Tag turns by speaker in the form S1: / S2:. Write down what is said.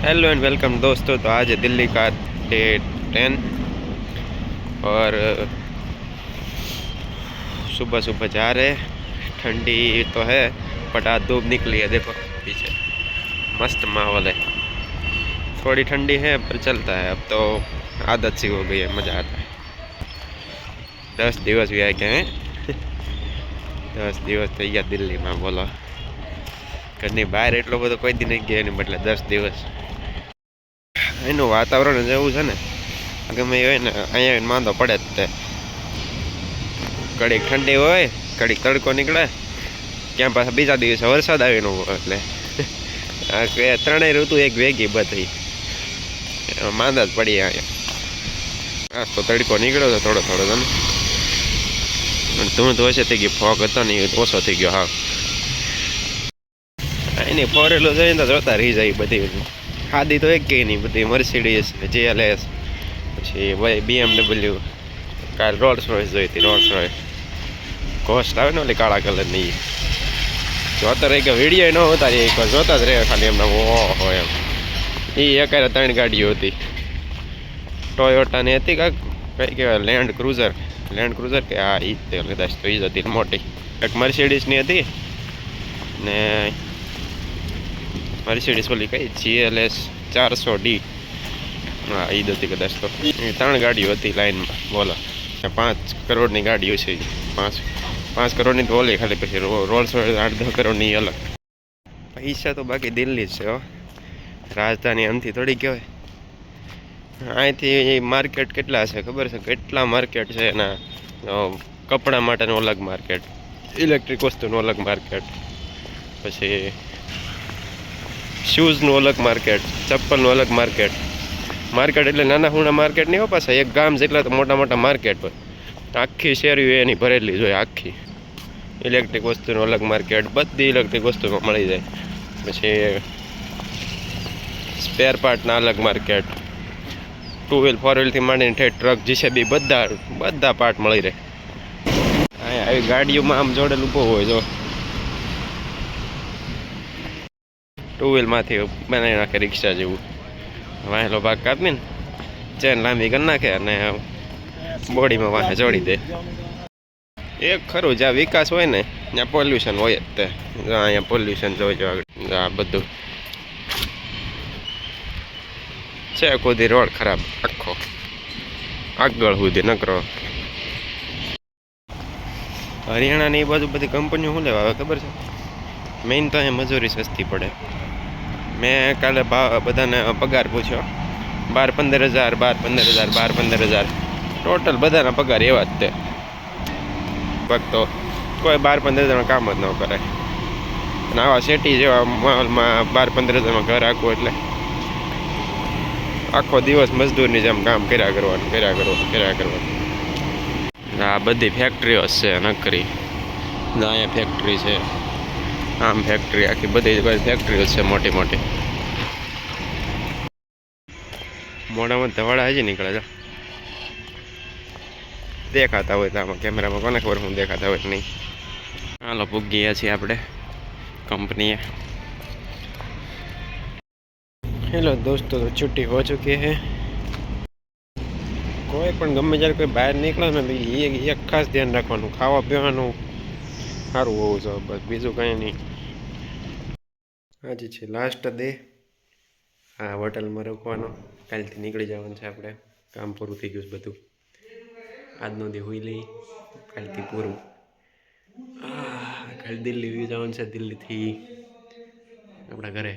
S1: Hello and welcome दोस्तों। तो आज है दिल्ली का डे 10 और सुबह सुबह जा रहे हैं। ठंडी तो है बट आज धूप निकली है, देखो पीछे मस्त माहौल है। थोड़ी ठंडी है पर चलता है, अब तो आदत सी हो गई है, मज़ा आता है। 10 દિવસ भी आए क्या हैं 10 દિવસ થઈ ગયા દિલ્હીમાં, બોલો ઘરની બહાર એટલો બધો કોઈ દી નહીં ગયા એની બદલે 10 દિવસ। એનું વાતાવરણ જ એવું છે ને, ગમે એ હોય ને અહીંયા માંદો પડે જ તે। ઘડીક ઠંડી હોય, ઘડીક તડકો નીકળે, ક્યાં પાછા બીજા દિવસે વરસાદ આવીને એટલે ત્રણેય ઋતુ એક ભેગી બધી, માંદા જ પડી અહીંયા। આજ તો તડકો નીકળ્યો હતો થોડો થોડો ને, ધૂળ ઓછો થઈ ગયો, ફોગ હતો ને ઓછો થઈ ગયો। હા, એની ફોરેલો જોઈને તો જોતા રહી જાય બધી। ખાધી તો એક કે નહીં, બધી મર્સિડીઝ, GLS, પછી BMW, કાલ રોલ્સ રોયસ જોઈ હતી, રોલ્સ રોયસ ઘોસ્ટ આવે ને ઓલી કાળા કલરની, જોતા રહી ગયા। વિડીયો ન ઉતારી એક વાર જોતા જ રહે ખાલી એમને, ઓહો એમ। એ એકારે 3 ગાડીઓ હતી, ટોયોટાની હતી, કઈ કહેવાય લેન્ડ ક્રુઝર કે હા એ જ કદાચ તો એ જ હતી મોટી। એક મર્સિડીઝની હતી ને મર્સિડીઝ ઓલી કઈ GLS 400D, હા એ જ હતી કદાચ તો। એ 3 ગાડીઓ હતી લાઈનમાં, બોલો 5 કરોડની ગાડીઓ છે, 5 કરોડની તો ઓલી ખાલી, પછી રોલ્સ રોયસ 8-10 કરોડની અલગ। પૈસા તો બાકી દિલ્હી જ છે હો, રાજધાની આમથી થોડી કહેવાય। અહીંથી માર્કેટ કેટલા છે ખબર છે? કેટલા માર્કેટ છે એના, કપડાં માટેનું અલગ માર્કેટ, ઇલેક્ટ્રિક વસ્તુનું અલગ માર્કેટ, પછી શૂઝનું અલગ માર્કેટ, ચપ્પલનું અલગ માર્કેટ। માર્કેટ એટલે નાના હુણા માર્કેટ નહીં હો, પાછા એક ગામ જેટલા તો મોટા મોટા માર્કેટ હોય, આખી શેરીઓ એની ભરેલી જોઈએ આખી। ઇલેક્ટ્રિક વસ્તુનું અલગ માર્કેટ, બધી ઇલેક્ટ્રિક વસ્તુમાં મળી જાય। પછી સ્પેર પાર્ટના અલગ માર્કેટ, 2 વ્હીલ 4 વ્હીલથી માંડીને ટ્રક, JCB બધા પાર્ટ મળી રહે। આવી ગાડીઓમાં આમ જોડેલું બહુ હોય, જો 2 વ્હીલમાંથી બનાવી નાખે રિક્ષા જેવું, વાહેલો ભાગ કાપીને ચેન લાંબી કરી નાખે અને બોડીમાં વાહે જોડી દે। એક ખરું, જ્યાં વિકાસ હોય ને ત્યાં પોલ્યુશન હોય જ તે। અહીંયા પોલ્યુશન જોઈજો, આ બધું છે ખુદી રોડ ખરાબ, આખો આગળ સુધી નકરો। હરિયાણાની એ બાજુ બધી કંપનીઓ શું લેવા આવે ખબર છે? મેઇન તો અહીંયા મજૂરી સસ્તી પડે। મેં કાલે બધાને પગાર પૂછ્યો, 12-15 હજાર, 12-15 હજાર ટોટલ બધાના પગાર એવા જ તે। તો કોઈ 12-15 હજારમાં કામ જ ન કરે, અને આવા સિટી જેવા માહોલમાં 12-15 હજારમાં ઘર આખું એટલે આખો દિવસ મજદૂરની જેમ કામ કર્યા કરવાનું। આ બધી ફેક્ટરીઓ છે નકરી, અહીંયા ફેક્ટરી છે, આમ ફેક્ટરી, આખી બધી ફેક્ટરીઓ છે મોટી મોટી। મોઢામાં ધવાડા હજી નીકળે છે, દેખાતા હોય તો આમાં કેમેરામાં કોને ખબર હું દેખાતા હોય નહીં। હાલો પૂગી ગયા છીએ આપણે કંપનીએ। હેલો દોસ્તો, તો છुट्टी हो चुकी है। કોઈ પણ ગમે જ્યારે કોઈ બહાર નીકળે ને એક ખાસ ધ્યાન રાખવાનું, ખાવા પીવાનું સારું હોવું જોઈએ, બસ બીજું કંઈ નહીં। આજે છે લાસ્ટ ડે આ હોટલમાં રોકવાનો, કાલથી નીકળી જવાનું છે આપણે, કામ પૂરું થઈ ગયું છે બધું। આજનો દી હોઈ લઈ, કાલથી પૂરું। કાલ દિલ્હી જવાનું છે, દિલ્હીથી આપણા ઘરે।